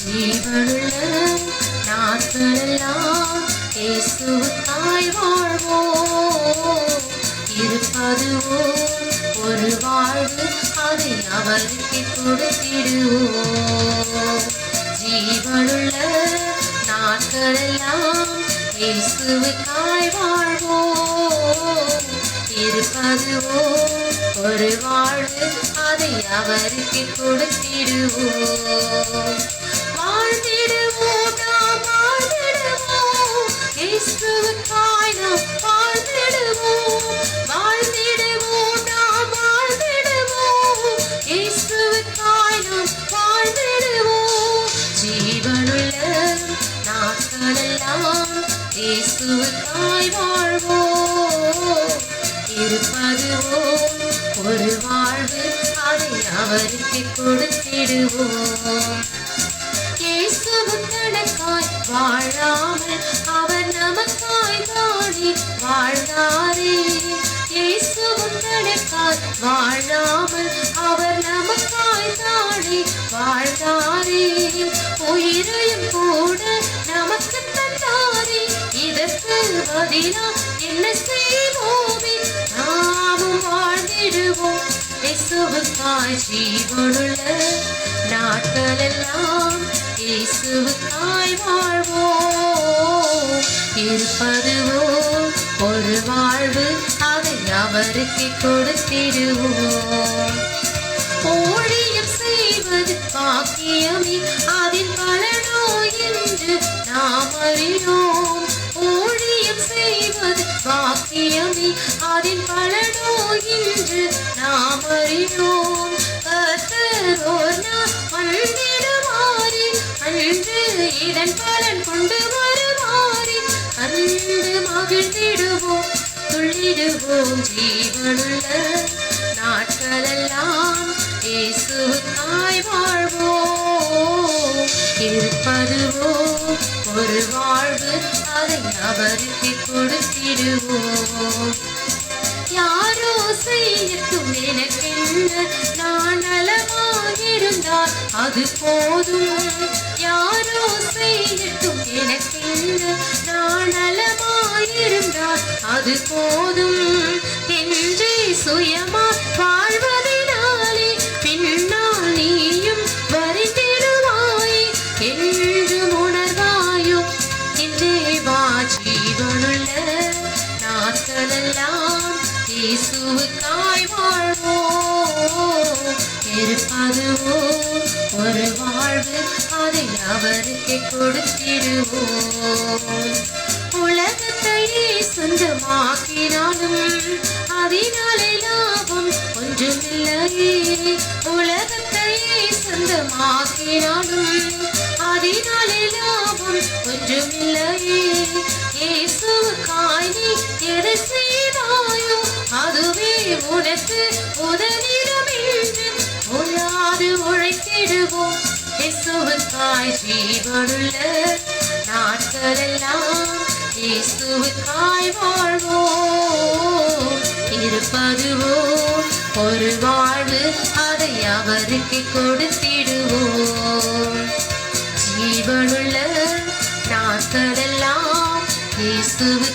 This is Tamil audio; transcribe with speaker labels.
Speaker 1: ஜீவனுள்ள நாட்களெல்லாம் இயேசுவுக்காய் வாழ்வோம். இருப்பதுவோ ஒரு வாழ்வு, அதை அவருக்கு கொடுத்திடுவோம். ஜீவனுள்ள நாட்களெல்லாம் இயேசுவுக்காய் வாழ்வோம். இருப்பதுவோ ஒரு வாழ்வு, அதை அவருக்கு கொடுத்திடுவோம். வாழ்ந்திடுவோம், நாம் வாழ்ந்திடுவோம். இயேசுவுக்காய் நாம் வாழ்ந்திடுவோம். வாழ்ந்திடுவோம், நாம் வாழ்ந்திடுவோம். இயேசுவுக்காய் நாம் வாழ்ந்திடுவோம். ஜீவனுள்ள நாட்களெல்லாம் இயேசுவுக்காய் வாழ்வோம். இருப்பதுவோ ஒரு வாழ்வு, அதை அவருக்கு கொடுத்திடுவோம். இயேசுவும் தனக்காய் வாழாமல் அவர் நமக்காய் தானே வாழ்ந்தாரே. இயேசுவும் தனக்காய் வாழாமல் அவர் நமக்காய் தானே வாழ்ந்தாரே. உயிரையும் கூட நமக்கு தந்தாரே. இதற்கு பதிலா என்ன செய்வோமே? நாமும் வாழ்ந்திடுவோம். இயேசுவுக்காய் ஜீவனுள்ள நாட்களெல்லாம் இயேசுவுக்காய் வாழ்வோம். இருப்பதுவோ ஒரு வாழ்வு, அதை அவருக்கு கொடுத்திடுவோம். ஊழியம் செய்வது பாக்கியமே, அதில் பலனோ என்று நாம் அறியோம். ஊழியம் செய்வது பாக்கியமே, அதில் பலனோ என்று நாம் அறியோம். கர்த்தரோர் நாள் வந்திடுவாரே, அன்று இதன் பலன் கொண்டு வருவாரே. கண்டு மகிழ்ந்திடுவோம், துள்ளிடுவோம். ஜீவனுள்ள நாட்களெல்லாம் இயேசுவுக்காய் வாழ்வோம். இருப்பதுவோ ஒரு வாழ்வு, அதை அவருக்கு கொடுத்திடுவோம். யாரோ செய்யட்டும் எனக்கென்ன, நான் நலமாயிருந்தால் அது போதும். யாரோ செய்யட்டும் எனக்கென்ன, நான் நலமாயிருந்தால் அது போதும். என்றே சுயமா வாழ்வதினாலே பின்னால் நீயும் வருந்திடுவாய் என்று உணர்வாயோ. இன்றே வா, ஜீவனுள்ள நாட்களெல்லாம் இயேசுவுக்காய் வாழ்வோம். இருப்பதுவோ ஒரு வாழ்வு, அதை அவருக்கு கொடுத்திடுவோம். உலகத்தையே சொந்தமாக்கினாலும் அதனாலே லாபம் ஒன்றுமில்லையே. உலகத்தையே சொந்தமாக்கினாலும் அதனாலே லாபம் ஒன்றுமில்லையே. இயேசுவுக்காய் நீ எதை செய்தாயோ, அதுவே உனக்கு உதவிடும் என்று உழாது உழைத்திடுவோம். இயேசுவுக்காய் ஜீவனுள்ள நாட்களெல்லாம் இயேசுவுக்காய் வாழ்வோம். இருப்பதுவோ ஒரு வாழ்வு, அதை அவருக்கு கொடுத்திடுவோம். ஜீவனுள்ள நாட்களெல்லாம் இயேசுவுக்காய்